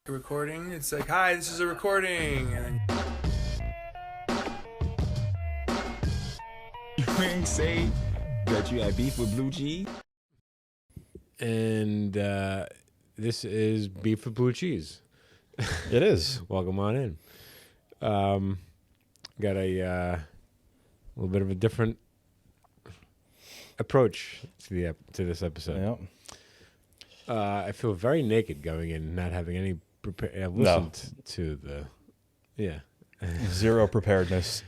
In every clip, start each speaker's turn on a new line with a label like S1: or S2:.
S1: Recording. It's like, hi, this is a recording, and
S2: You ain't say that you had beef with Blue Cheese?
S3: And this is Beef with Blue Cheese.
S4: It is.
S3: Welcome on in. Got a little bit of a different approach to this episode.
S4: Yeah.
S3: I feel very naked going in, not having any I've listened to the
S4: Zero preparedness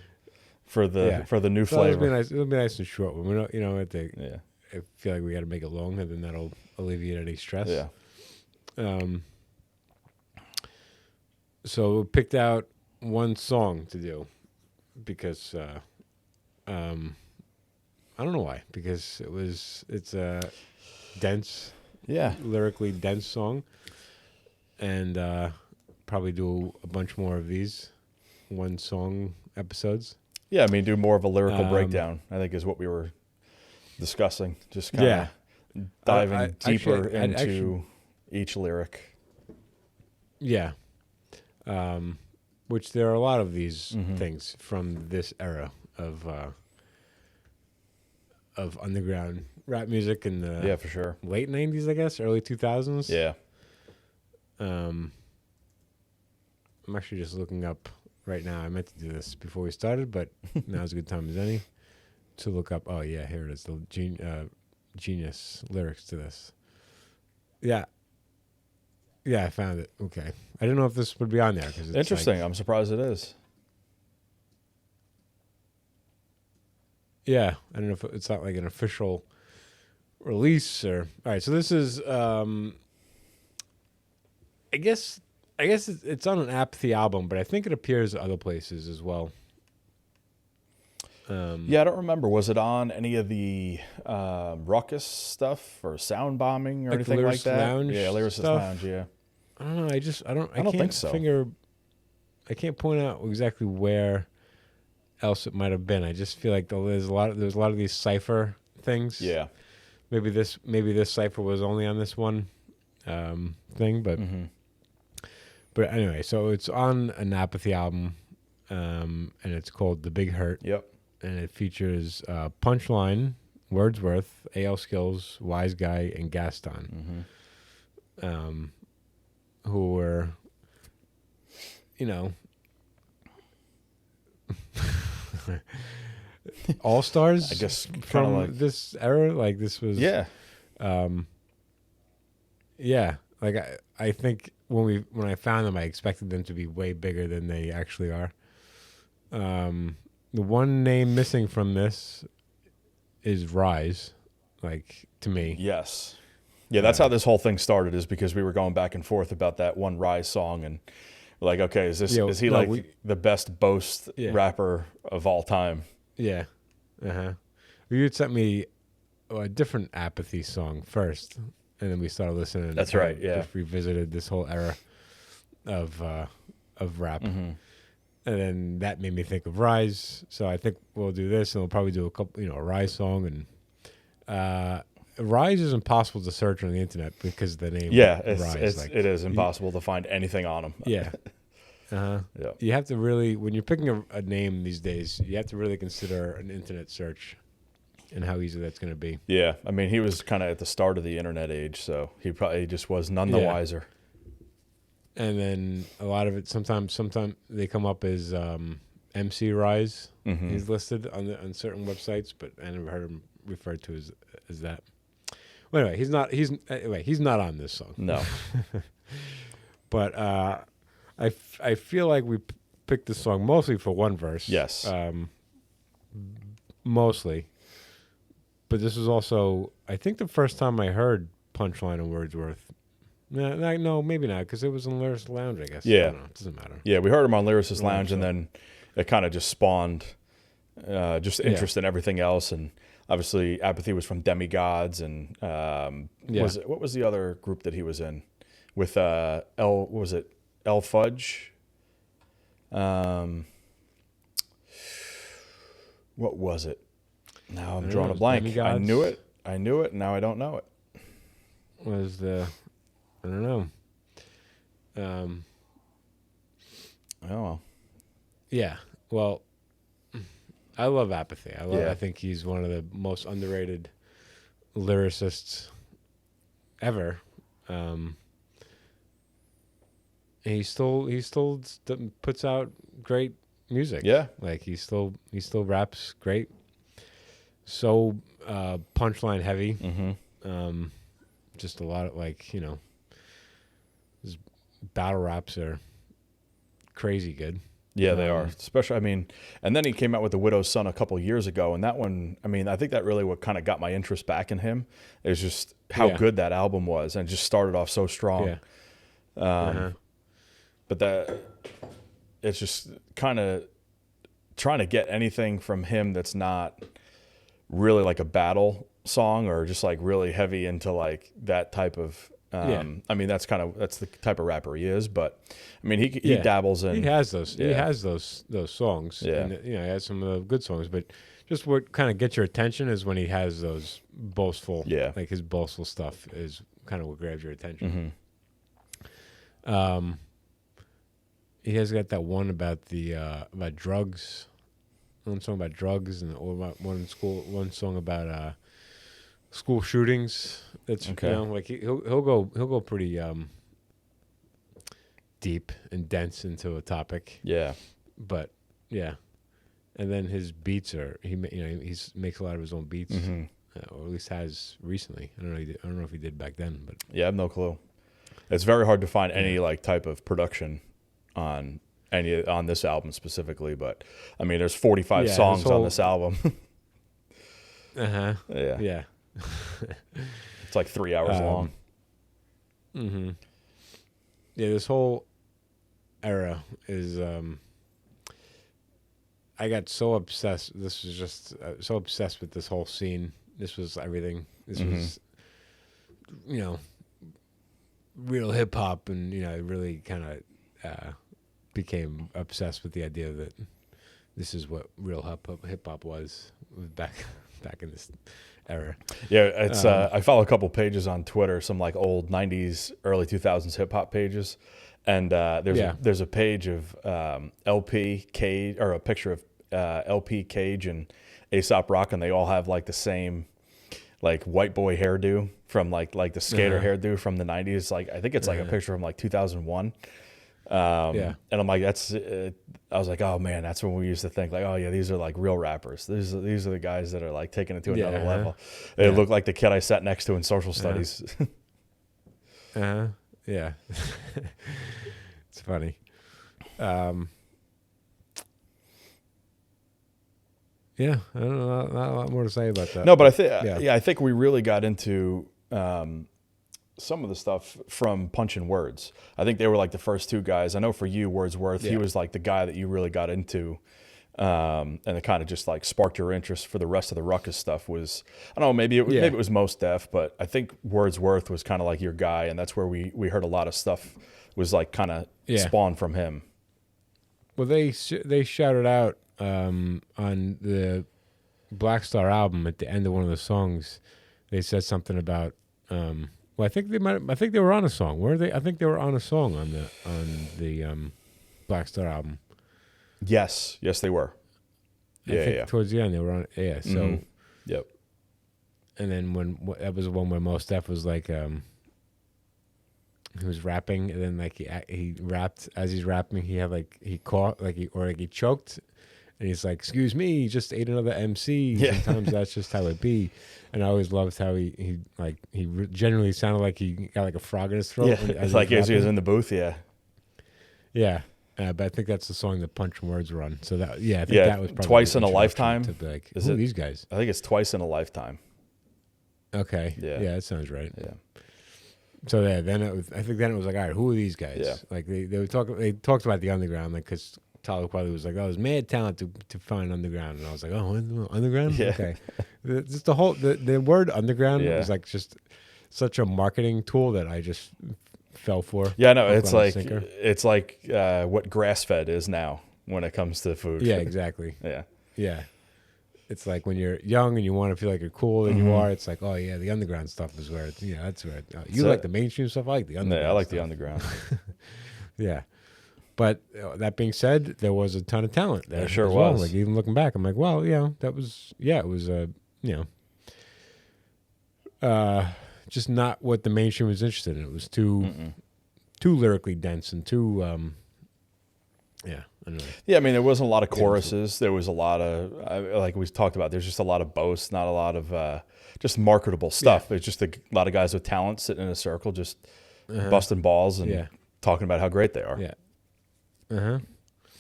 S4: for the new
S3: so
S4: flavor.
S3: It'll be nice and short. When we don't,
S4: Yeah.
S3: I feel like we got to make it long, and then that'll alleviate any stress.
S4: Yeah.
S3: So we picked out one song to do because I don't know why, because it's a dense, lyrically dense song, and probably do a bunch more of these one song episodes.
S4: Yeah, I mean, do more of a lyrical breakdown, I think, is what we were discussing. Just kind of diving deeper into each lyric.
S3: Yeah. Which there are a lot of these things from this era of underground rap music in the
S4: for sure.
S3: late 90s, I guess, early 2000s.
S4: Yeah.
S3: I'm actually just looking up right now. I meant to do this before we started, but now's a good time as any to look up. Oh, yeah, here it is. The genius lyrics to this. Yeah. Yeah, I found it. Okay. I didn't know if this would be on there. Cause it's
S4: Interesting. I'm surprised it is.
S3: Yeah. I don't know if it's not like an official release or... All right, so this is... I guess it's on an Apathy album, but I think it appears other places as well.
S4: Yeah, I don't remember. Was it on any of the Ruckus stuff or Sound Bombing or
S3: Like
S4: anything like
S3: Lyricist
S4: that?
S3: Lounge
S4: Yeah, Lyricist
S3: stuff?
S4: Lounge, yeah.
S3: I don't know. I
S4: don't
S3: can't
S4: think so.
S3: I can't point out exactly where else it might have been. I just feel like there's a lot of these cipher things.
S4: Yeah.
S3: Maybe this cipher was only on this one thing, but but anyway, so it's on an Apathy album, and it's called The Big Hurt.
S4: Yep.
S3: And it features Punchline, Wordsworth, A.L. Skills, Wiseguy, and Gaston, who were, all stars.
S4: I guess
S3: from
S4: like
S3: this era. Like this was,
S4: yeah.
S3: Yeah. Like I think when I found them, I expected them to be way bigger than they actually are. The one name missing from this is Rise, like, to me.
S4: Yes. Yeah, that's how this whole thing started, is because we were going back and forth about that one Rise song, and we're like, okay, is he the best boast rapper of all time?
S3: Yeah. You had sent me a different Apathy song first, and then we started listening.
S4: That's right, yeah.
S3: Just revisited this whole era of rap. And then that made me think of Rise. So I think we'll do this, and we'll probably do a couple, a Rise song. And Rise is impossible to search on the internet because of the name.
S4: Yeah,
S3: Rise.
S4: it is impossible to find anything on them.
S3: Yeah. Yeah. You have to really, when you're picking a name these days, you have to really consider an internet search and how easy that's going to be.
S4: Yeah, I mean, he was kind of at the start of the internet age, so he probably just was none the wiser.
S3: And then a lot of it, sometimes they come up as MC Rise. He's listed on certain websites, but I never heard him referred to as that. Well, anyway, he's not on this song.
S4: No.
S3: But I feel like we picked this song mostly for one verse.
S4: Yes.
S3: Mostly. But this was also, I think, the first time I heard Punchline and Wordsworth. No, maybe not, because it was in Lyricist Lounge, I guess.
S4: Yeah.
S3: I don't know. It doesn't matter.
S4: Yeah, we heard him on Lyricist Lounge, and then it kind of just spawned just interest in everything else. And obviously, Apathy was from Demigods, and what was the other group that he was in with El Fudge? What was it? Now I'm drawing a blank.
S3: Demigods.
S4: I knew it. Now I don't know it.
S3: Was the I don't know.
S4: Oh well.
S3: Yeah. Well, I love Apathy.
S4: Yeah.
S3: I think he's one of the most underrated lyricists ever. He still puts out great music.
S4: Yeah.
S3: Like he still raps great. So punchline heavy.
S4: Mm-hmm.
S3: Just a lot of his battle raps are crazy good.
S4: Yeah, they are. Especially, I mean, and then he came out with The Widow's Son a couple years ago, and that one, I mean, I think that really what kind of got my interest back in him is just how good that album was, and it just started off so strong.
S3: Yeah.
S4: But it's just kind of trying to get anything from him that's not really like a battle song or just like really heavy into like that type of. I mean, that's the type of rapper he is, but I mean, he dabbles in.
S3: He has those.
S4: Yeah.
S3: He has those songs.
S4: Yeah.
S3: And, he has some of the good songs, but just what kind of gets your attention is when he has those boastful.
S4: Yeah.
S3: Like his boastful stuff is kind of what grabs your attention.
S4: Mm-hmm.
S3: He has got that one about about drugs. One song about drugs, and one song about school shootings. That's
S4: okay.
S3: Like he'll go pretty deep and dense into a topic.
S4: Yeah.
S3: But yeah, and then his beats are he makes a lot of his own beats, or at least has recently. I don't know if he did back then, but
S4: Yeah, I have no clue. It's very hard to find any like type of production on this album specifically, but I mean, there's 45 songs on this album.
S3: Yeah.
S4: It's like 3 hours long.
S3: Mm-hmm. Yeah, this whole era is. I got so obsessed. This was just so obsessed with this whole scene. This was everything. This was, real hip hop, and I really kind of became obsessed with the idea that this is what real hip hop was back in this era.
S4: Yeah, it's I follow a couple pages on Twitter, some like old 90s, early 2000s hip hop pages, and there's a page of LP Cage, or a picture of LP Cage and A$AP Rock, and they all have like the same like white boy hairdo from like the skater hairdo from the 90s. Like I think it's like a picture from like 2001. And I'm like, I was like, oh man, that's when we used to think like, oh yeah, these are like real rappers. These are the guys that are like taking it to another level. They look like the kid I sat next to in social studies.
S3: Yeah. It's funny. Yeah, I don't know, not a lot more to say about that.
S4: No, but I think we really got into some of the stuff from Punch and Words. I think they were like the first two guys. I know for you, Wordsworth, he was like the guy that you really got into, and it kind of just like sparked your interest for the rest of the ruckus stuff. Was, I don't know, maybe it was Mos Def, but I think Wordsworth was kind of like your guy, and that's where we heard a lot of stuff was like kind of spawned from him.
S3: Well, they shouted out on the Black Star album at the end of one of the songs. They said something about. Well, I think they were on a song. Were they? I think they were on a song on the Black Star album.
S4: Yes, they were.
S3: I think towards the end they were on. Yeah. So.
S4: Yep.
S3: And then that was the one where Mos Def was like, he was rapping, and then like he rapped as he's rapping. He had like he caught he choked. And he's like, "Excuse me, he just ate another MC."
S4: Yeah.
S3: Sometimes that's just how it be. And I always loved how he genuinely sounded like he got like a frog in his throat.
S4: Yeah, it's like as he was in the booth. Yeah.
S3: Yeah, but I think that's the song that Punch and Words were on. So that I think that was probably
S4: Twice in a Lifetime.
S3: To be like,
S4: Is
S3: who
S4: it
S3: are these guys?
S4: I think it's Twice in a Lifetime.
S3: Okay.
S4: Yeah.
S3: Yeah, that sounds right.
S4: Yeah.
S3: So then it was like, all right, who are these guys?
S4: Yeah.
S3: Like they talked about the underground, like because Tyler Qualley was like, "Oh, there's mad talent to find underground," and I was like, "Oh, underground?
S4: Yeah.
S3: Okay." Just the word underground was like just such a marketing tool that I just fell for.
S4: Yeah, no, it's like what grass fed is now when it comes to food.
S3: Yeah, exactly.
S4: Yeah.
S3: It's like when you're young and you want to feel like you're cooler than you are. It's like, oh yeah, the underground stuff is where it's, that's where you like the mainstream stuff. I like the underground.
S4: Yeah, I like
S3: stuff.
S4: the underground.
S3: Yeah. But that being said, there was a ton of talent there.
S4: There sure
S3: as well.
S4: was.
S3: Like even looking back, I'm like, well, that was, it was just not what the mainstream was interested in. It was too lyrically dense and too, I don't know.
S4: Yeah, I mean, there wasn't a lot of choruses. There was a lot of, like we talked about, there's just a lot of boasts, not a lot of just marketable stuff. It's just a lot of guys with talent sitting in a circle, just busting balls and talking about how great they are.
S3: Yeah.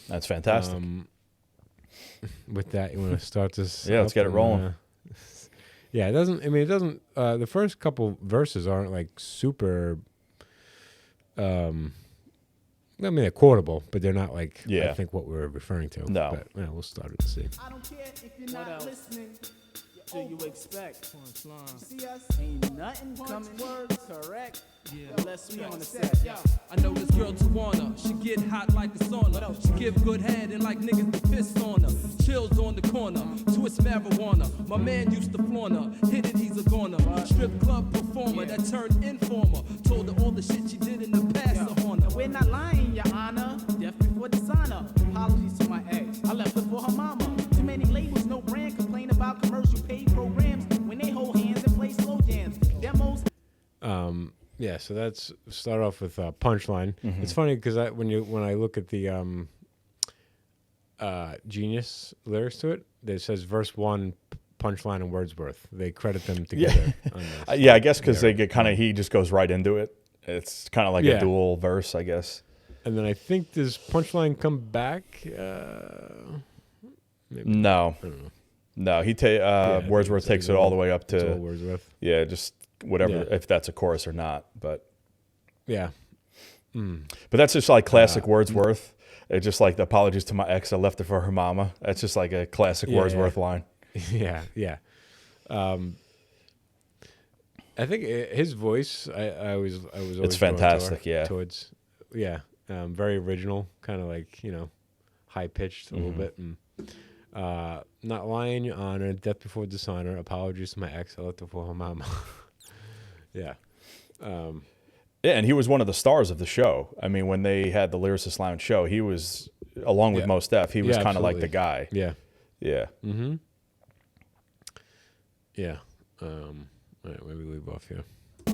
S4: That's fantastic.
S3: With that, you want to start this?
S4: Yeah, let's get it rolling.
S3: It doesn't. I mean, it doesn't. The first couple verses aren't like super. I mean, they're quotable, but they're not like I think what we're referring to.
S4: No.
S3: But we'll start it and see.
S5: I don't care if you're not listening. Do you expect punchline? See us? Ain't nothing coming. Words correct. Yeah. Let's be on the set.
S6: I know this girl Tawana. She get hot like a sauna. She give good head and like niggas be pissed on her. Chills on the corner. Twist marijuana. My man used to flaunt her. Hit it, he's a goner. Strip club performer that turned informer. Told her all the shit she did in the past to haunt her.
S5: We're not lying, Your Honor. Death before dishonor. Apologies to my ex. I left her for her mama. Too many labels, no brand. Complain about commercial paid programs when they hold hands and play slow jams. Demos.
S3: Yeah, so that's start off with Punchline. It's funny because when I look at the Genius lyrics to it, it says verse 1, Punchline and Wordsworth. They credit them together. On this.
S4: Yeah, I guess because they get kind of, he just goes right into it. It's kind of like a dual verse, I guess.
S3: And then I think does Punchline come back? Maybe.
S4: No.
S3: I don't know.
S4: No, Wordsworth takes it all the way up to
S3: Wordsworth.
S4: Yeah, just whatever, if that's a chorus or not. But
S3: yeah,
S4: but that's just like classic Wordsworth. It's just like the apologies to my ex. I left her for her mama. That's just like a classic Wordsworth line.
S3: Yeah. I think his voice. I was always
S4: it's fantastic.
S3: Towards very original, kind of like high pitched a little bit and. Not lying, Your Honor. Death before dishonor. Apologies to my ex. I left her for her mama. Yeah,
S4: and he was one of the stars of the show. I mean, when they had the Lyricist Lounge show, he was, along with Mos Def, he was kind of like the guy.
S3: Yeah.
S4: Yeah.
S3: Mm-hmm. Yeah. All right, where we leave off here.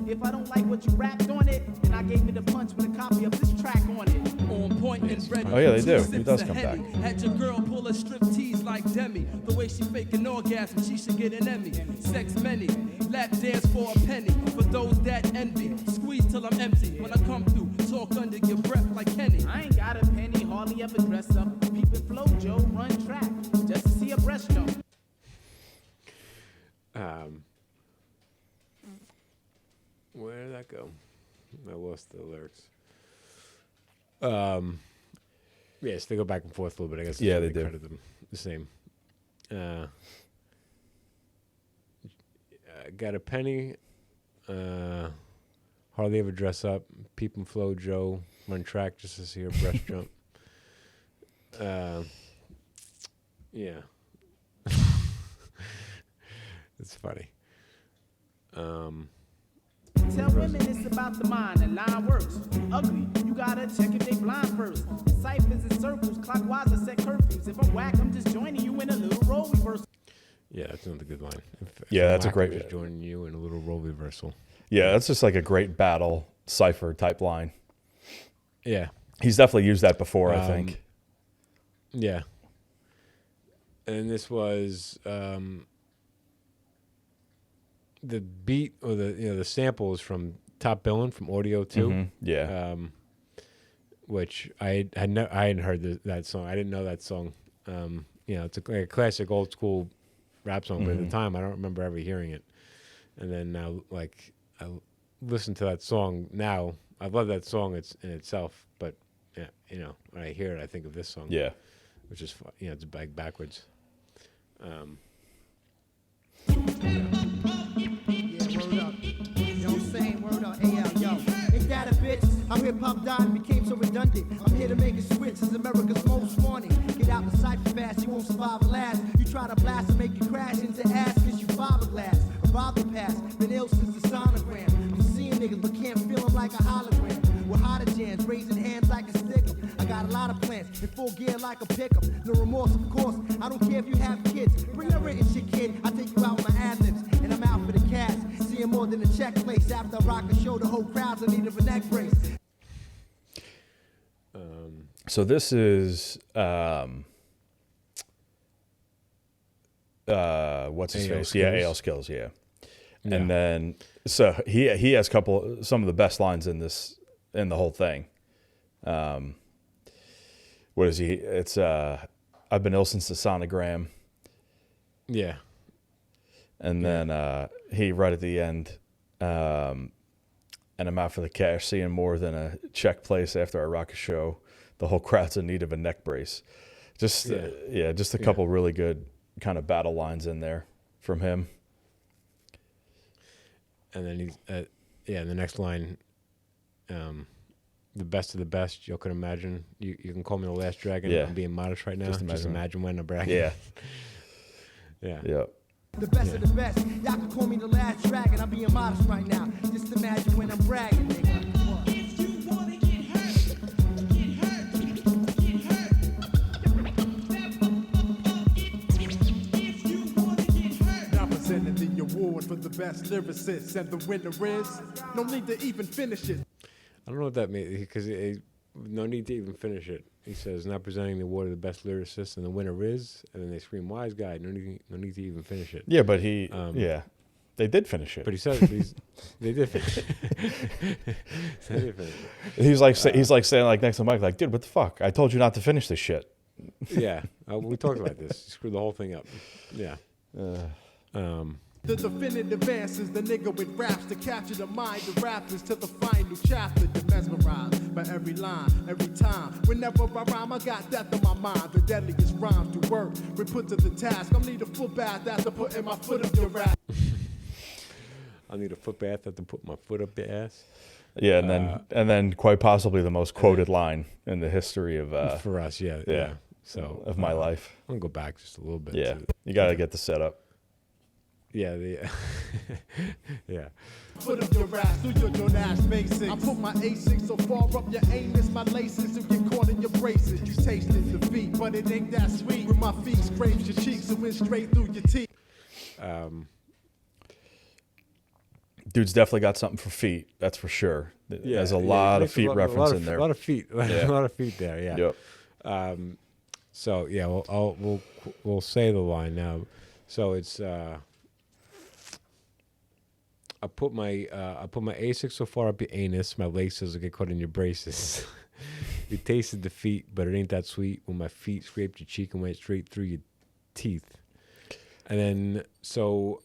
S5: If I don't like what you rapped on it, then I gave it a punch with a copy of this track on it.
S6: On point and ready.
S4: Oh yeah, they do. He does come back.
S6: Had your girl pull a strip tease like Demi. The way she fake an orgasm, she should get an Emmy. Sex many, lap dance for a penny. For those that envy, squeeze till I'm empty. When I come through, talk under your breath like Kenny.
S5: I ain't got a penny, hardly ever dress up. Peep and flow, Joe, run track, just to see a breast jump.
S3: Where did that go? I lost the lyrics. Yes, they go back and forth a little bit. I guess.
S4: Yeah, they do.
S3: Credit them the same. Got a penny. Hardly ever dress up. Peep and flow, Joe. Run track just to see her breast jump. Yeah. It's funny.
S5: Tell women it's about the mind and line works. Ugly, you gotta check if they blind first. Ciphers and circles, clockwise I set curfews. If I'm whack, I'm just joining you in a little role reversal.
S3: Yeah, that's another good line. If
S4: that's a
S3: I'm
S4: great.
S3: just joining you in a little role reversal.
S4: Yeah, that's just like a great battle cipher type line.
S3: Yeah,
S4: he's definitely used that before. I think.
S3: Yeah, and this was the beat or the sample is from Top Billin' from Audio 2.
S4: Mm-hmm. Yeah.
S3: Which I hadn't heard that song. I didn't know that song. It's like a classic old school rap song, but at the time I don't remember ever hearing it. And then now, like, I listen to that song now. I love that song in itself, but when I hear it, I think of this song.
S4: Yeah.
S3: Which is it's backwards.
S7: How hip-hop died and became so redundant. I'm here to make a switch as America's most wanted. Get out the cypher fast, you won't survive last. You try to blast and make you crash into ass cause you fiberglass. A bother pass, been ill since the sonogram. I'm seeing niggas but can't feel them like a hologram. With hotter jams, raising hands like a got a lot of plans in full gear like a pickup. No remorse, of course. I don't care if you have kids. Bring that written shit, kid. I take you out with my ad-libs, and I'm out for the cash. Seeing more than a check place. After I rock a show, the whole crowd's in need of a neck brace.
S4: So this is what's his face? Yeah, AL Skills. Yeah. And then so he has some of the best lines in the whole thing. What is he? It's I've been ill since the sonogram.
S3: Yeah.
S4: And then he right at the end, and I'm out for the cash, seeing more than a check place after I rock a show. The whole crowd's in need of a neck brace. Just just a couple really good kind of battle lines in there from him.
S3: And then he's in the next line, the best of the best you can imagine. You can call me the last dragon. I'm being modest right now. Just imagine when I'm bragging.
S4: Yeah.
S3: Yeah.
S7: The best of the best. Y'all can call me the last dragon. I'm being modest right now. Just imagine when I'm bragging, nigga.
S5: If you wanna get hurt, get hurt, get hurt. If you wanna get hurt.
S8: Now presenting the award for the best lyricist, and the winner is no need to even finish it.
S3: I don't know what that means because no need to even finish it. He says, not presenting the award of the best lyricist, and the winner is, and then they scream, wise guy, no need to even finish it.
S4: Yeah, but they did finish it.
S3: But he says they did finish it. They did finish it.
S4: He's like saying like next to Mike, like, dude, what the fuck? I told you not to finish this shit.
S3: Yeah, we talked about this. He screwed the whole thing up. Yeah.
S8: The definitive answers, the nigga with raps to capture the mind of rappers to the final chapter. You're mesmerized by every line, every time. Whenever I rhyme, I got death on my mind. The deadliest rhymes to work, we put to the task. I need a full bath after putting my foot up your ass.
S3: I need a foot bath after put my foot up your ass.
S4: Yeah, and then quite possibly the most quoted line in the history of
S3: for us, yeah. So
S4: of my life.
S3: I'm gonna go back just a little bit.
S4: Yeah, you got to get the setup.
S3: Yeah, yeah.
S8: Foot up your ass, do your Jonas basics. I put my A6 so far up your anus, my laces to get caught in your braces. You tasted defeat, but it ain't that sweet. When my feet scrapes your cheeks and went straight through your teeth.
S4: Dude's definitely got something for feet, that's for sure. There's a lot of feet reference in there.
S3: A lot of feet, a lot of feet there. Yeah.
S4: Yep.
S3: So yeah, we'll say the line now. So it's. I put my A6 so far up your anus, my laces will get caught in your braces. You tasted defeat, but it ain't that sweet. When my feet scraped your cheek and went straight through your teeth. And then, so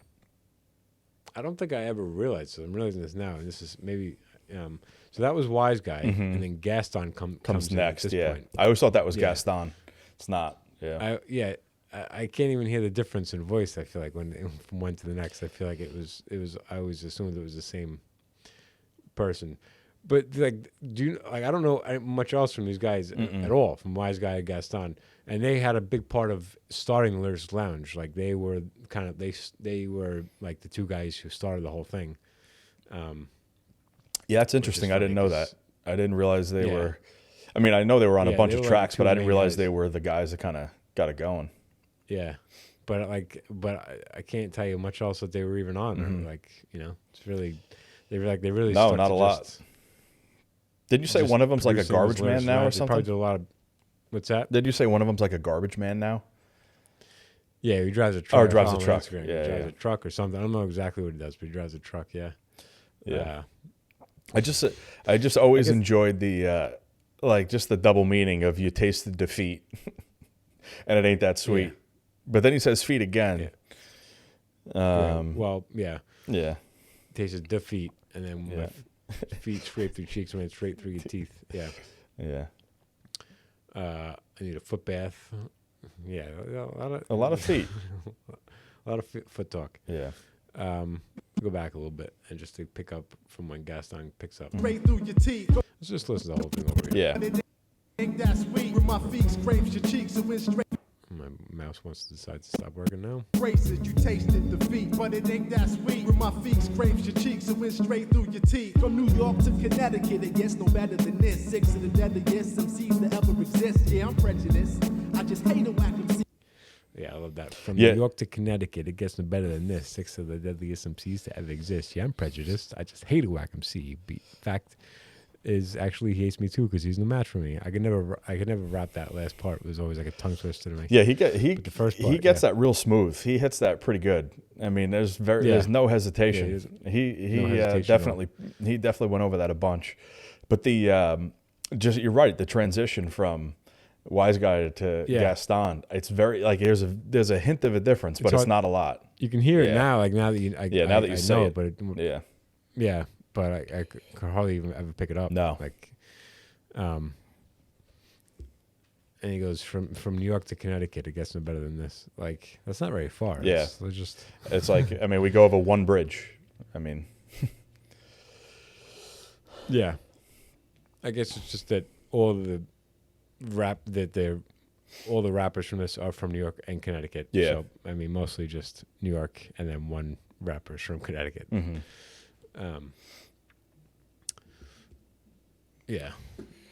S3: I don't think I ever realized. So I'm realizing this now, and this is maybe. So that was Wise Guy, and then Gaston comes
S4: next.
S3: At this point.
S4: I always thought that was Gaston. It's not. Yeah.
S3: I can't even hear the difference in voice. I feel like from one to the next, I feel like it was. I always assumed it was the same person, but like, I don't know much else from these guys at all. From Wise Guy and Gaston, and they had a big part of starting the Lyricist Lounge. Like they were they were like the two guys who started the whole thing.
S4: Yeah, that's interesting. I didn't know that. I didn't realize they were. I mean, I know they were on a bunch of tracks, but I didn't realize they were the guys that kind of got it going.
S3: Yeah, but I can't tell you much else that they were even on. Or like, it's really they really
S4: no, not a lot. Did you say one of them's like a garbage man now or something?
S3: Probably did a lot of. What's that?
S4: Did you say one of them's like a garbage man now?
S3: Yeah, he drives a truck.
S4: Or drives a truck.
S3: Yeah, he drives a truck or something. I don't know exactly what he does, but he drives a truck. Yeah.
S4: Yeah. I just always enjoyed the just the double meaning of you tasted defeat, and it ain't that sweet. Yeah. But then he says feet again.
S3: Yeah.
S4: Yeah.
S3: Tasted defeat, and then my feet scraped through cheeks and went straight through your teeth. Yeah.
S4: Yeah.
S3: I need a foot bath. Yeah.
S4: A lot of feet.
S3: A lot of foot talk.
S4: Yeah.
S3: Go back a little bit and just to pick up from when Gaston picks up.
S8: Straight through your teeth.
S3: Let's just listen to the whole thing over here.
S4: Yeah.
S8: Ain't that sweet when my feet scrapes your cheeks and went straight.
S3: My My mouse wants to decide to stop working now.
S8: Races, you tasted defeat, but it ain't that sweet. When my feet scrapes your cheeks and went straight through your teeth. From New York to Connecticut, it gets no better than this. 6 of the deadliest MCs that ever exist. Yeah, I'm prejudiced. I just hate a whack MC.
S3: Yeah, I love that. From New York to Connecticut, it gets no better than this. 6 of the deadliest MCs to ever exist. Yeah, I'm prejudiced. I just hate a whack MC. Fact is, actually, he hates me too because he's no match for me. I could never rap that last part. It was always like a tongue twister to me.
S4: Yeah,
S3: the first part,
S4: he gets that real smooth. He hits that pretty good. I mean, there's no hesitation. He definitely went over that a bunch. But you're right. The transition from Wiseguy to Gaston, it's very like there's a hint of a difference, but it's not a lot.
S3: You can hear it now, like now that you
S4: now that you say it,
S3: but but I could hardly even ever pick it up.
S4: No,
S3: like, and he goes from New York to Connecticut. It gets no better than this. Like, that's not very far.
S4: Yeah,
S3: it's
S4: like, I mean, we go over one bridge. I mean,
S3: yeah, I guess it's just that all the rappers from this are from New York and Connecticut.
S4: Yeah,
S3: so I mean, mostly just New York, and then one rapper's from Connecticut.
S4: Mm-hmm.
S3: Yeah.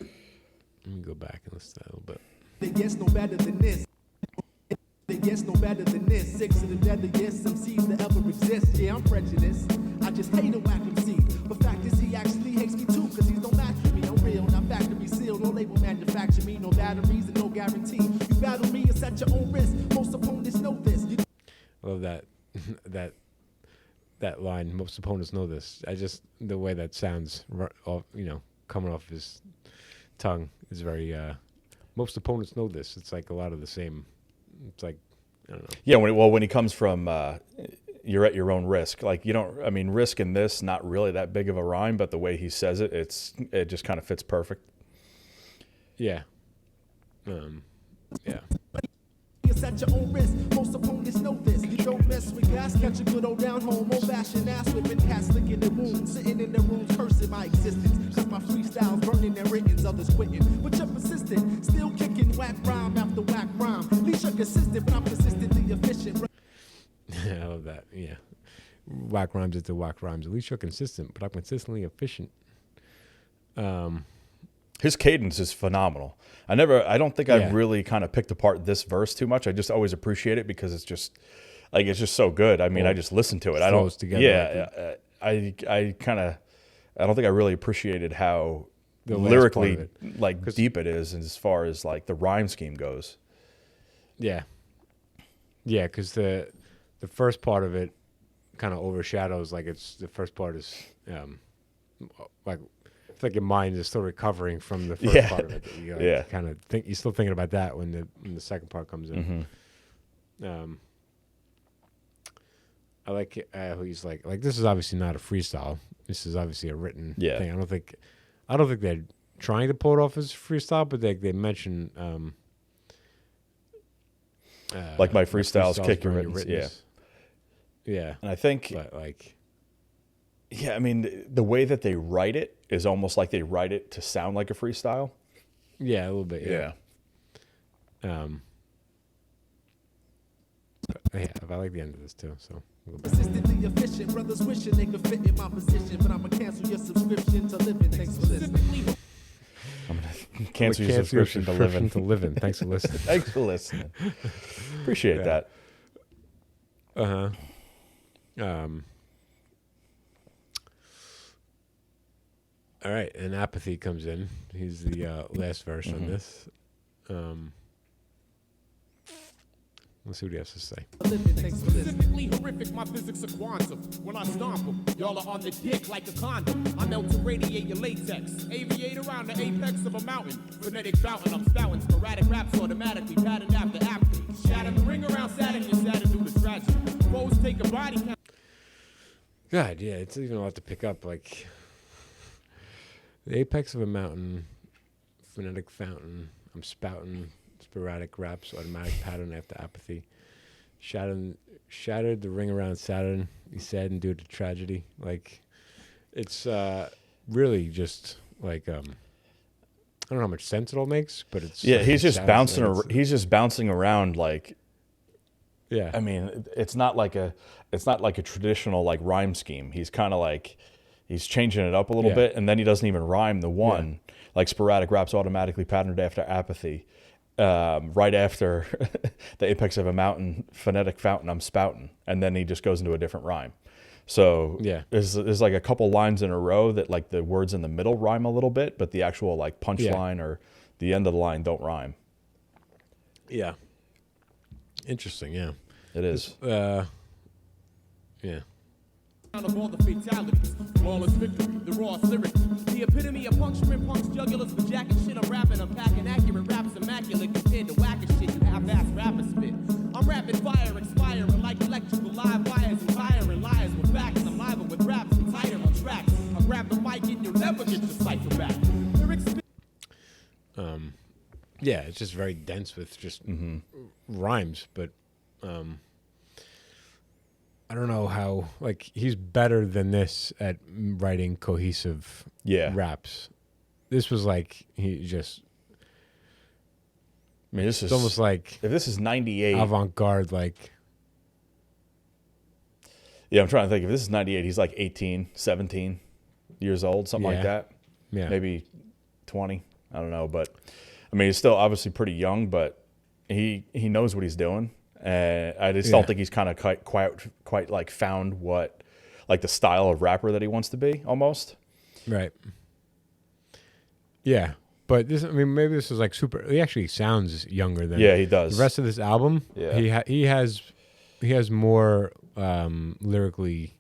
S3: Let me go back and listen to that a little bit.
S8: It gets no better than this. It gets no better than this. 6 of the deadliest MCs that ever exist. Yeah, I'm prejudiced. I just hate a whack MC. But fact is, he actually hates me too, cause he's no match for me. No real, not factory sealed, no label manufacture me, no batteries and no guarantee. You battle me, it's at your own risk. Most opponents know this.
S3: I love that line. Most opponents know this. The way that sounds, coming off his tongue is very. Most opponents know this. It's like a lot of the same. It's like, I don't know.
S4: Yeah, when he comes from, you're at your own risk. Like, risk in this, not really that big of a rhyme, but the way he says it, it just kind of fits perfect.
S3: Yeah. Yeah.
S8: It's at your own risk. Most opponents know this. You don't mess with gas, catch a good old down home, old fashioned ass whipping, cats licking their wounds, sitting in their rooms, cursing my existence. Cause my freestyles burning their writtens, others quitting. But you're persistent, still kicking whack rhyme after whack rhyme. At least you're consistent, but I'm consistently efficient.
S3: I love that. Yeah. Whack rhymes into whack rhymes. At least you're consistent, but I'm consistently efficient.
S4: His cadence is phenomenal. I don't think I've really kind of picked apart this verse too much. I just always appreciate it because it's just so good. I mean, I just listen to it. I don't.
S3: Together,
S4: I don't think I really appreciated how lyrically deep it is as far as like the rhyme scheme goes.
S3: Yeah. Yeah, because the first part of it kind of overshadows, like the first part is like. It's like your mind is still recovering from the first part of it. You kind of think you're still thinking about that when the second part comes in.
S4: Mm-hmm.
S3: I like how he's like this is obviously not a freestyle. This is obviously a written thing. I don't think they're trying to pull it off as freestyle, but they mention
S4: like my freestyles kick your writtens.
S3: Yeah.
S4: And I think,
S3: but like.
S4: Yeah, I mean, the way that they write it is almost like they write it to sound like a freestyle.
S3: Yeah, a little bit. Yeah. I like the end of this too. So.
S8: Persistently efficient, brothers wishing they could fit in my position, but I'ma cancel your subscription to living. Thanks for listening.
S4: I'm gonna cancel your subscription to living.
S3: Thanks for listening.
S4: Thanks for listening. Appreciate that.
S3: All right, and Apathy comes in. He's the last verse on this. Let's see what he has to say.
S9: Specifically horrific, my physics are quantum. When I stomp them, y'all are on the dick like a condom. I melt to radiate your latex. Aviate around the apex of a mountain. Phonetic fountain, I'm spouting. Sporadic raps automatically, pattern after apathy. Shatter the ring around Saturn, you're Saturn due to tragedy. Foes take a body count.
S3: God, yeah, it's even a lot to pick up. Like, the apex of a mountain, phonetic fountain, I'm spouting. Sporadic raps, automatic pattern after apathy. Shattered the ring around Saturn, he said, and due to tragedy. Like, it's really just like don't know how much sense it all makes, but it's
S4: he's just
S3: sounds
S4: bouncing.
S3: like
S4: He's just bouncing around like.
S3: Yeah,
S4: I mean, it's not like a traditional like rhyme scheme. He's kind of like he's changing it up a little bit, and then he doesn't even rhyme the one. Like sporadic raps automatically patterned after apathy. Right after the apex of a mountain, phonetic fountain, I'm spouting, and then he just goes into a different rhyme. So there's like a couple lines in a row that like the words in the middle rhyme a little bit, but the actual like punchline or the end of the line don't rhyme.
S3: Yeah. Interesting, yeah.
S4: It is.
S3: Yeah.
S9: Of all the fatalities, flawless victory, the raw lyric, the epitome of puncturing punks, jugulars, for jacking shit. I'm rapping, I'm packing accurate raps, immaculate compared to whacker shit. You have ass rappers spit. I'm rapid fire, expiring like electrical live wires and firing liars with facts. I'm live with raps and tighter on tracks. I grab the mic and you'll never get your cipher back. Lyrics spit.
S3: Yeah, it's just very dense with just rhymes, but I don't know how, like, he's better than this at writing cohesive raps. This was like, he just,
S4: I mean, this is
S3: almost like,
S4: if this is 98,
S3: avant-garde, like.
S4: Yeah, I'm trying to think. If this is 98, he's like 18, 17 years old, something like that.
S3: Yeah.
S4: Maybe 20. I don't know. But, I mean, he's still obviously pretty young, but he knows what he's doing. And I just don't think he's kind of quite like found what, like the style of rapper that he wants to be almost.
S3: Right. Yeah. But this, I mean, maybe this is like super, he actually sounds younger than.
S4: Yeah, he does.
S3: The rest of this album, he has more lyrically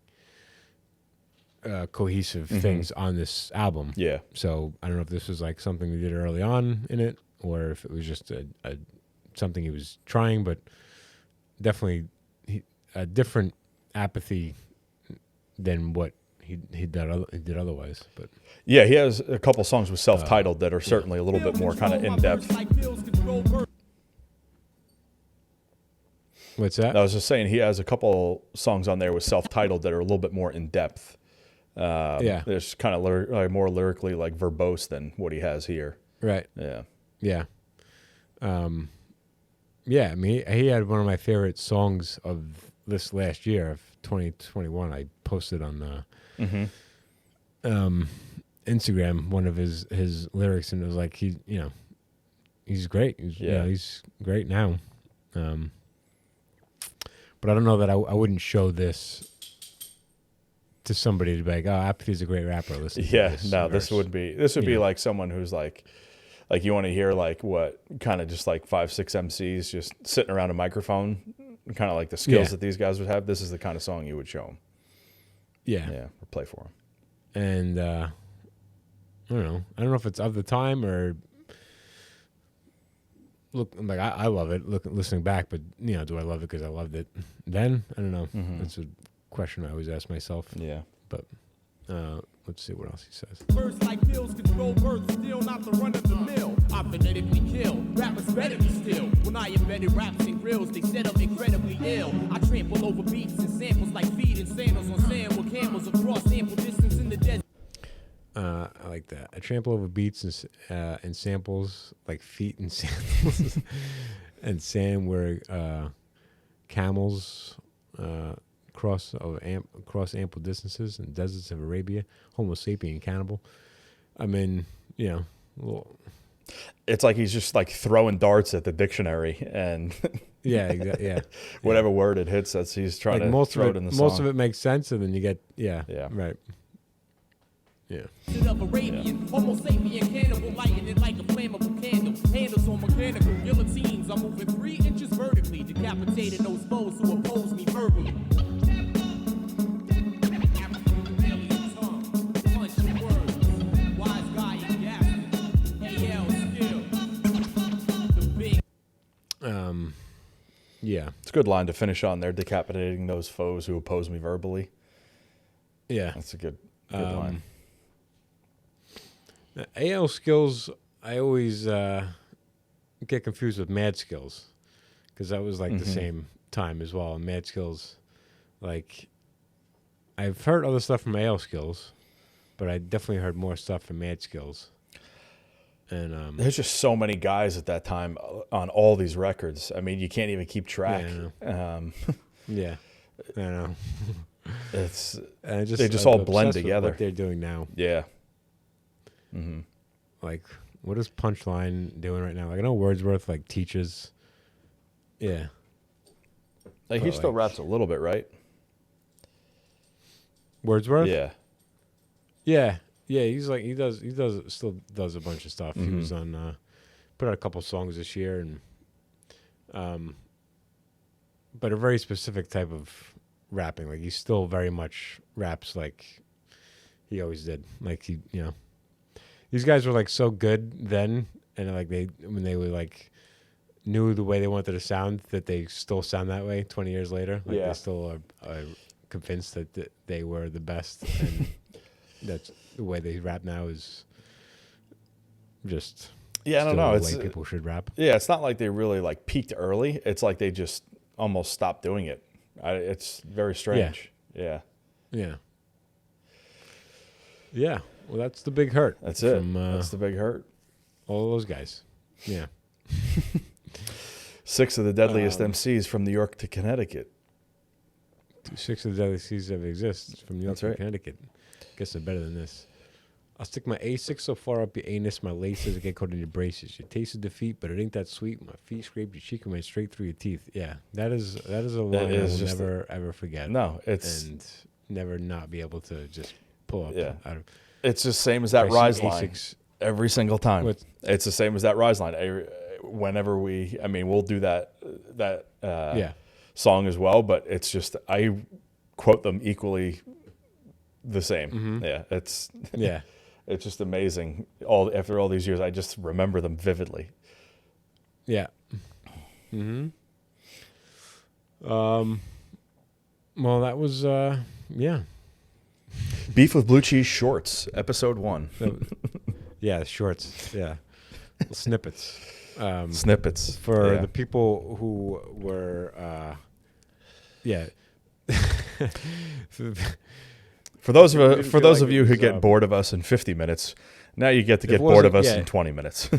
S3: cohesive things on this album.
S4: Yeah.
S3: So I don't know if this was like something we did early on in it, or if it was just a something he was trying, but definitely a different Apathy than what he did otherwise. But
S4: yeah, he has a couple songs with self-titled that are certainly a little bit more kind of in depth.
S3: What's that?
S4: I was just saying he has a couple songs on there with self-titled that are a little bit more in depth. There's kind of more lyrically like verbose than what he has here.
S3: Right.
S4: Yeah.
S3: Yeah. Yeah, I mean, he had one of my favorite songs of this last year of 2021. I posted on Instagram one of his lyrics, and it was like he's great. He's great now. But I don't know that I wouldn't show this to somebody to be like, oh, Apathy's a great rapper. Listen to this verse.
S4: This would be like someone who's like you want to hear like what kind of just like 5-6 MCs just sitting around a microphone, kind of like the skills that these guys would have. This is the kind of song you would show them. Yeah, or play for them.
S3: And I don't know if it's of the time or look like I love it. Listening back, but do I love it because I loved it then? I don't know. That's a question I always ask myself.
S4: Yeah,
S3: but let's see what else he says.
S9: Birds like mills control birds, still not the run of the mill. I phonetically kill, rappers better be still. When I embedded raps and grills, they said I'm incredibly ill. I trample over beats and samples like feeding sandals on sand with camels across ample distance in the desert.
S3: I like that. I trample over beats and samples like feet and sandals and sand where camels cross ample distances and deserts of Arabia. Homo sapien cannibal. I mean, well,
S4: it's like he's just like throwing darts at the dictionary and whatever word it hits, that's he's trying
S3: like
S4: to throw it in the song.
S3: Most of it makes sense, and then you get right. Yeah.
S9: Of Arabian, Homo sapien cannibal, lighting it like a flammable candle. Handles on mechanical guillotines. I'm moving 3 inches vertically, decapitating those foes who oppose me verbally.
S3: Yeah.
S4: It's a good line to finish on there, decapitating those foes who oppose me verbally.
S3: Yeah.
S4: That's a good line.
S3: AL skills, I always get confused with Mad Skills because that was like the same time as well. And Mad Skills, like, I've heard other stuff from AL Skills, but I definitely heard more stuff from Mad Skills. And
S4: there's just so many guys at that time on all these records. I mean, you can't even keep track.
S3: Yeah, I know.
S4: They just all blend together.
S3: What they're doing now.
S4: Yeah.
S3: Like, what is Punchline doing right now? Like, I know Wordsworth like teaches. Yeah.
S4: Like, he still raps a little bit, right?
S3: Wordsworth?
S4: Yeah.
S3: Yeah. He's like he still does a bunch of stuff. He was on put out a couple songs this year, and but a very specific type of rapping. Like, he still very much raps like he always did. Like, he, these guys were like so good then, and like when they were like knew the way they wanted to sound, that they still sound that way 20 years later. Like, they still are convinced that they were the best, and that's the way they rap now is just
S4: I don't know.
S3: The way people should rap.
S4: Yeah, it's not like they really like peaked early. It's like they just almost stopped doing it. It's very strange. Yeah. Well,
S3: that's the big hurt.
S4: That's it. That's the big hurt.
S3: All those guys. Yeah.
S4: 6 of the deadliest MCs from New York to Connecticut.
S3: 6 of the deadliest MCs that exist from New York to Connecticut. Guess they're better than this. I'll stick my A6 so far up your anus, my laces get caught in your braces. You tasted defeat, but it ain't that sweet. My feet scraped your cheek and went straight through your teeth. Yeah, that is a line I will never ever forget.
S4: No, it's
S3: and never not be able to just pull up.
S4: Yeah,
S3: out of,
S4: it's the same as that Rise line every single time. It's the same as that Rise line. Whenever we'll do that song as well, but it's just I quote them equally the same. Yeah, it's it's just amazing. After all these years, I just remember them vividly.
S3: Yeah. Well, that was
S4: Beef with Blue Cheese Shorts, episode 1.
S3: Yeah, shorts. Yeah, snippets.
S4: Snippets
S3: for the people who were.
S4: For those of you who get bored of us in 50 minutes, now you get to get bored of us in 20 minutes.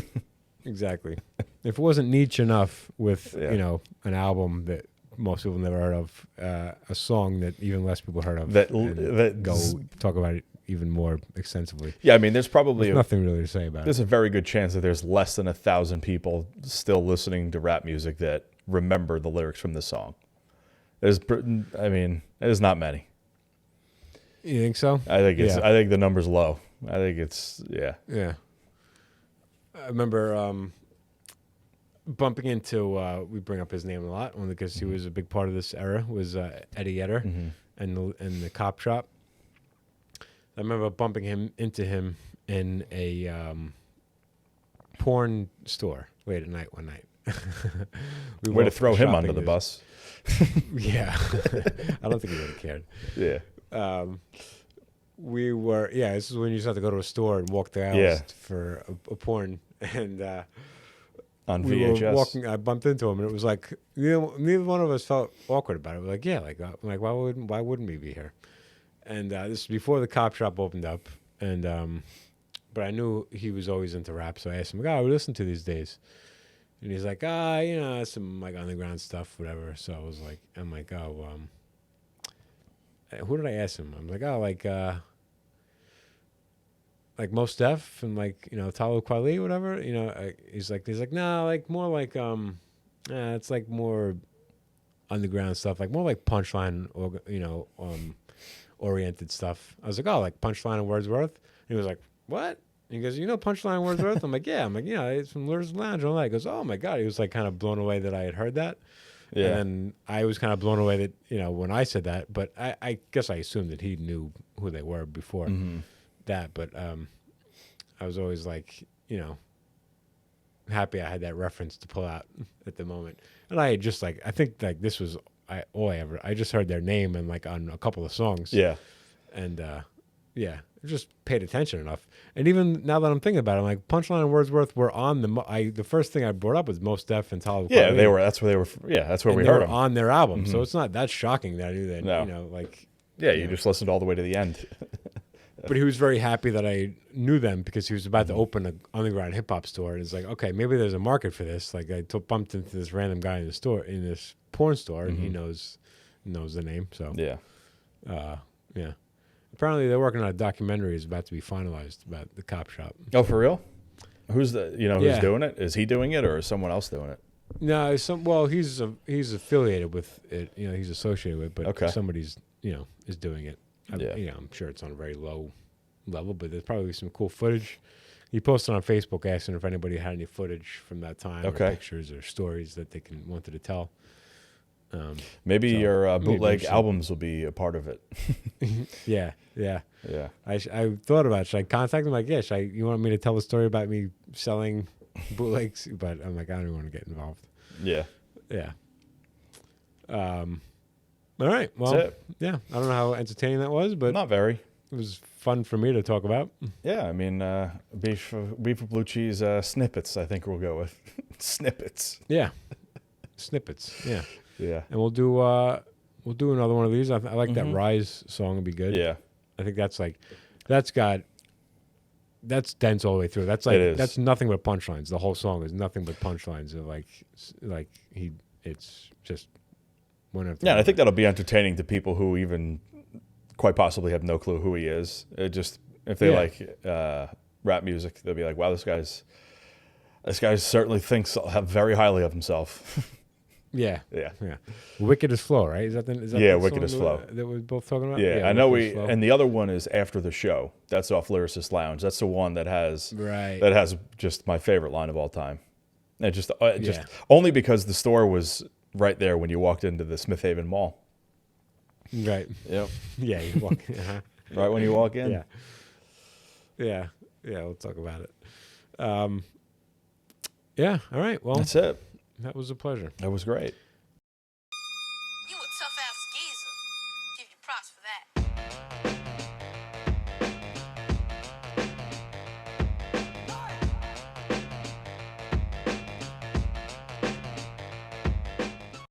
S3: Exactly. If it wasn't niche enough with an album that most people never heard of, a song that even less people heard of, that go talk about it even more extensively.
S4: Yeah, I mean, there's
S3: nothing really to say about it.
S4: There's a very good chance that there's less than 1,000 people still listening to rap music that remember the lyrics from this song. There's not many.
S3: You think so?
S4: I think the number's low. I think it's
S3: Yeah. I remember bumping into. We bring up his name a lot, only because he was a big part of this era. Was Eddie Etter and the Cop Shop. I remember bumping into him in a porn store late at night one night.
S4: Way to throw him under the bus.
S3: Yeah, I don't think he would have cared.
S4: Yeah.
S3: We were, this is when you just have to go to a store and walk the aisles for a porn. And
S4: on
S3: we
S4: VHS.
S3: were walking, I bumped into him, and it was like, neither one of us felt awkward about it. We're like, why wouldn't we be here? And this is before the Cop Shop opened up. And but I knew he was always into rap, so I asked him, what do you listen to these days? And he's like, some like underground stuff, whatever. So I'm like, who did I ask him? I'm like, like Mos Def and like, Talib Kweli, whatever. He's like, no, like more like, it's like more underground stuff, like more like Punchline or, oriented stuff. I was like, like Punchline and Wordsworth. And he was like, what? And he goes, Punchline and Wordsworth? I'm like, yeah. I'm like, it's from Lyricist Lounge and all that. He goes, oh my God. He was like kind of blown away that I had heard that. Yeah. And I was kind of blown away that, when I said that, but I guess I assumed that he knew who they were before that. But I was always like, happy I had that reference to pull out at the moment. And I had just I think like this was I just heard their name and like on a couple of songs.
S4: Yeah.
S3: And just paid attention enough. And even now that I'm thinking about it, I'm like, Punchline and Wordsworth were on the first thing I brought up was Mos Def and Talib Kweli.
S4: Yeah, they were. That's where they were. Yeah, that's where we heard them
S3: on their album. So it's not that shocking that I knew that.
S4: No. You just listened all the way to the end.
S3: But he was very happy that I knew them because he was about to open an underground hip hop store. And it's like, okay, maybe there's a market for this. Like I bumped into this random guy in the store, in this porn store, and he knows the name. So
S4: Yeah.
S3: yeah. Apparently, they're working on a documentary. It's about to be finalized about the cop shop.
S4: Oh, for real? Who's who's
S3: Yeah.
S4: doing it? Is he doing it or is someone else doing it?
S3: No, he's affiliated with it. You know, he's associated with it, but
S4: Okay.
S3: somebody's is doing it.
S4: Yeah.
S3: I'm sure it's on a very low level, but there's probably some cool footage. He posted on Facebook asking if anybody had any footage from that time,
S4: Okay.
S3: or pictures or stories that they wanted to tell.
S4: Maybe
S3: So,
S4: your
S3: maybe
S4: bootleg
S3: interesting.
S4: albums will be a part of it.
S3: Yeah.
S4: Yeah.
S3: I thought about it. Should I contact him? Like, yeah, you want me to tell a story about me selling bootlegs? But I'm like, I don't even want to get involved.
S4: Yeah.
S3: Yeah. All right. Well,
S4: That's it.
S3: yeah. I don't know how entertaining that was, but
S4: Not very.
S3: it was fun for me to talk about.
S4: Yeah, I mean, beef with blue cheese snippets, I think we'll go with. Snippets.
S3: Yeah. Snippets. Yeah.
S4: Yeah.
S3: And we'll do another one of these. I like that Rise song would be good.
S4: Yeah.
S3: I think that's dense all the way through. That's
S4: It is.
S3: that's nothing but punchlines. The whole song is nothing but punchlines. Of it's just one after
S4: Yeah, and I
S3: another.
S4: think that'll be entertaining to people who even quite possibly have no clue who he is. It just, if they
S3: Yeah.
S4: like rap music, they'll be like, wow, this guy certainly thinks very highly of himself.
S3: Yeah.
S4: Yeah.
S3: Yeah. Wicked as Flow, right? Is that
S4: Yeah,
S3: the
S4: Wicked
S3: song
S4: as Flow.
S3: that we're both talking about?
S4: Yeah, I know
S3: Wicked as Flow.
S4: and the other one is After the Show. That's off Lyricist Lounge. That's the one that has
S3: Right.
S4: that has just my favorite line of all time. And just
S3: Yeah.
S4: only because the store was right there when you walked into the Smith Haven Mall.
S3: Right.
S4: Yep.
S3: Yeah. You walk. Uh-huh.
S4: Right when you walk in.
S3: Yeah. Yeah. Yeah. We'll talk about it. Yeah. All right. Well,
S4: That's it.
S3: that was a pleasure.
S4: That was great.